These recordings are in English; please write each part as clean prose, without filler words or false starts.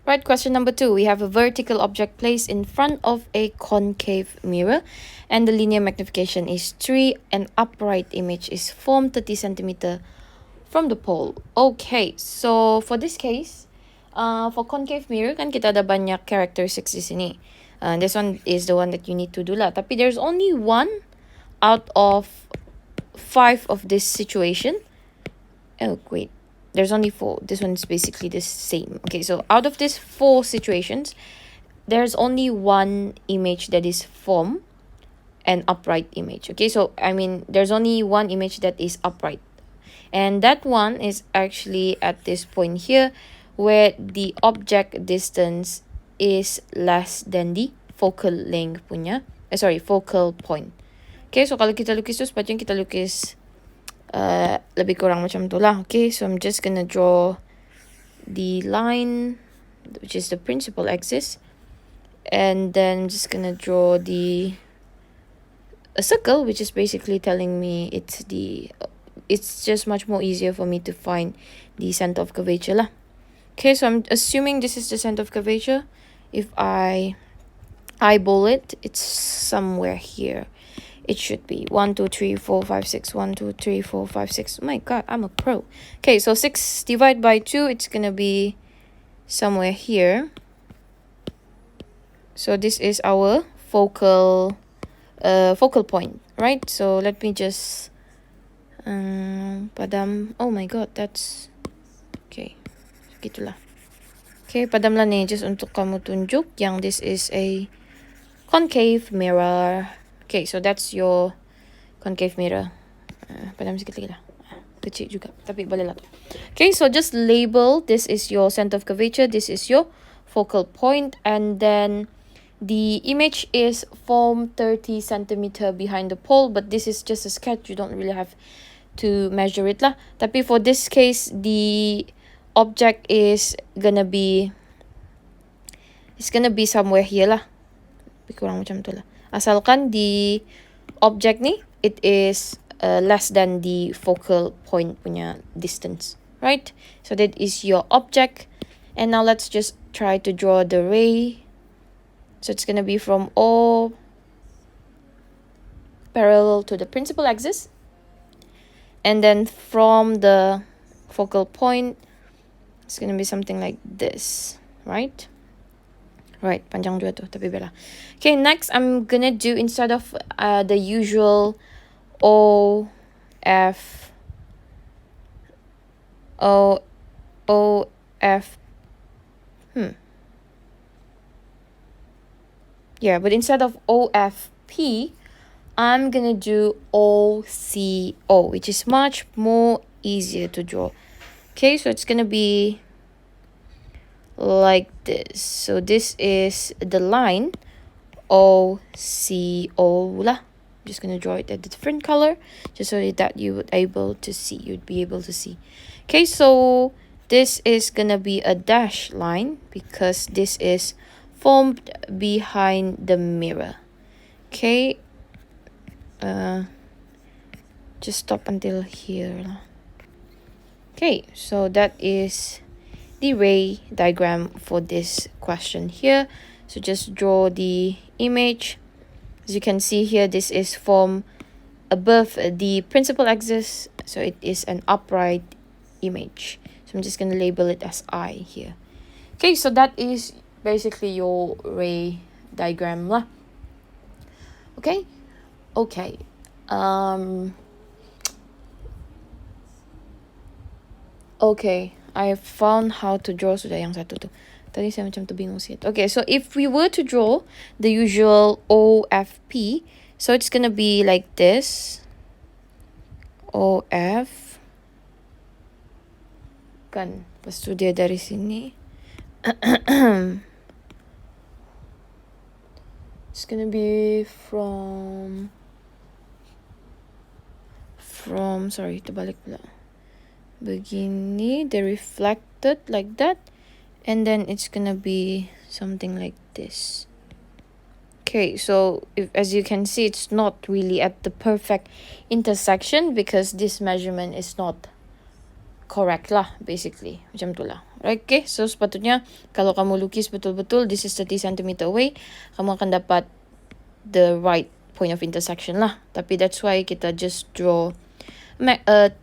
Right, question number 2. We have a vertical object placed in front of a concave mirror and the linear magnification is 3. An upright image is formed 30 centimeter from the pole. Okay, so for this case, for concave mirror kan kita ada banyak characteristics di sini. This one is the one that you need to do lah. Tapi there's only one out of 5 of this situation. Oh, wait. There's only 4. This one is basically the same. Okay, so out of these 4 situations, there's only one image that is formed, an upright image. Okay, so I mean, there's only one image that is upright. And that one is actually at this point here, where the object distance is less than the focal length punya, focal point. Okay, so kalau kita lukis tu, sepatutnya kita lukis lebih kurang macam tu lah. Okay, so I'm just gonna draw the line, which is the principal axis, and then I'm just gonna draw a circle, which is basically telling me it's just much more easier for me to find the center of curvature lah. Okay, so I'm assuming this is the center of curvature. If I eyeball it, it's somewhere here. It should be 1, 2, 3, 4, 5, 6. 1, 2, 3, 4, 5, 6. Oh my god, I'm a pro. Okay, so 6 divided by 2, it's gonna be somewhere here. So this is our focal point, right? So let me just padam. Oh my god, that's okay. Gitulah. Okay, padam lah ni just untuk kamu tunjuk yang this is a concave mirror. Okay, so that's your concave mirror. Padam sikit lagi lah. Kecil juga, tapi boleh lah. Okay, so just label this is your center of curvature, this is your focal point, and then the image is formed 30 centimeter behind the pole, but this is just a sketch. You don't really have to measure it lah. Tapi for this case, the object is gonna be somewhere here lah. Lebih kurang macam tu lah. Asalkan the object ni, it is less than the focal point punya distance, right? So that is your object. And now let's just try to draw the ray. So it's going to be from O parallel to the principal axis. And then from the focal point, it's going to be something like this, right? Right, panjang juga tu, tapi bela. Okay, next I'm gonna do, instead of the usual O, F, yeah, but instead of OFP, I'm gonna do OCO, which is much more easier to draw. Okay, so it's gonna be like this. So this is the line OCO lah. I'm just gonna draw it at a different color just so that you'd be able to see. Okay, so this is gonna be a dash line because this is formed behind the mirror. Okay, just stop until here. Okay, so that is the ray diagram for this question here. So just draw the image. As you can see here, this is formed above the principal axis, so it is an upright image. So I'm just going to label it as I here. Okay, so that is basically your ray diagram lah. Okay, okay, I found how to draw sudah yang satu tu. Tadi saya macam terbingung sikit. Okay, so if we were to draw the usual OFP, so it's gonna be like this. OF. Kan, lepas tu dia dari sini. It's gonna be sorry, terbalik pula. Begini, they reflected like that, and then it's gonna be something like this. Okay, so as you can see, it's not really at the perfect intersection because this measurement is not correct lah, basically. Macam tu lah. Right, okay? So, sepatutnya kalau kamu lukis betul-betul, this is 30 cm away, kamu akan dapat the right point of intersection lah. Tapi that's why kita just draw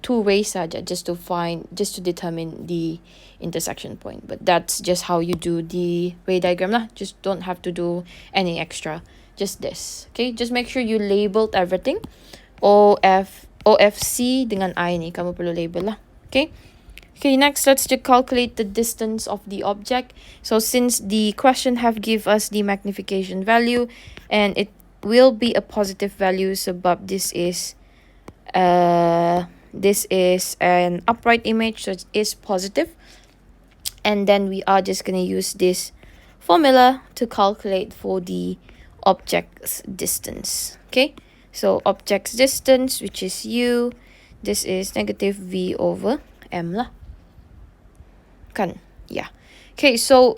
two ways saja just to determine the intersection point. But that's just how you do the ray diagram lah. Just don't have to do any extra. Just this. Okay, just make sure you labeled everything. OFC dengan I ni kamu perlu label lah. Okay. Okay, next let's just calculate the distance of the object. So since the question have give us the magnification value and it will be a positive value sebab this is an upright image, so it is positive. And then we are just going to use this formula to calculate for the object's distance. Okay, so object's distance, which is u, this is negative v over m lah. Kan? Yeah. Okay, so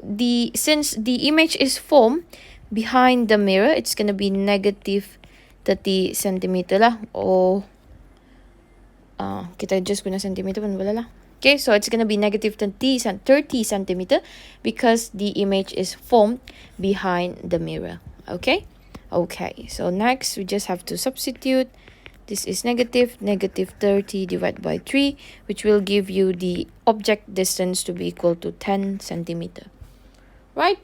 since the image is formed behind the mirror, it's going to be negative 30 centimeter lah. Or kita just guna centimeter pun boleh lah. Okay, so it's going to be negative 30 centimeter because the image is formed behind the mirror. Okay? Okay, so next we just have to substitute. This is negative 30 divided by 3, which will give you the object distance to be equal to 10 centimeter. Right?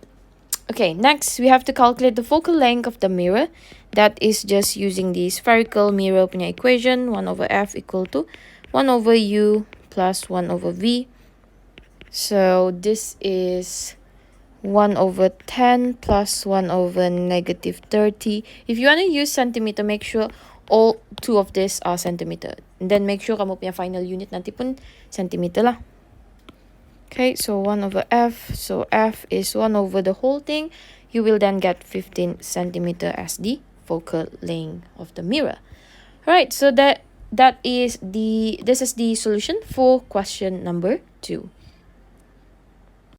Okay, next we have to calculate the focal length of the mirror. That is just using the spherical mirror punya equation, 1 over f equal to 1 over u plus 1 over v. So this is 1 over 10 plus 1 over negative 30. If you want to use centimeter, make sure all two of these are centimeter. And then make sure kamu punya final unit nanti pun centimeter lah. Okay, so 1 over f. So f is 1 over the whole thing. You will then get 15 centimeter as the focal length of the mirror. Alright, so this is the solution for question number 2.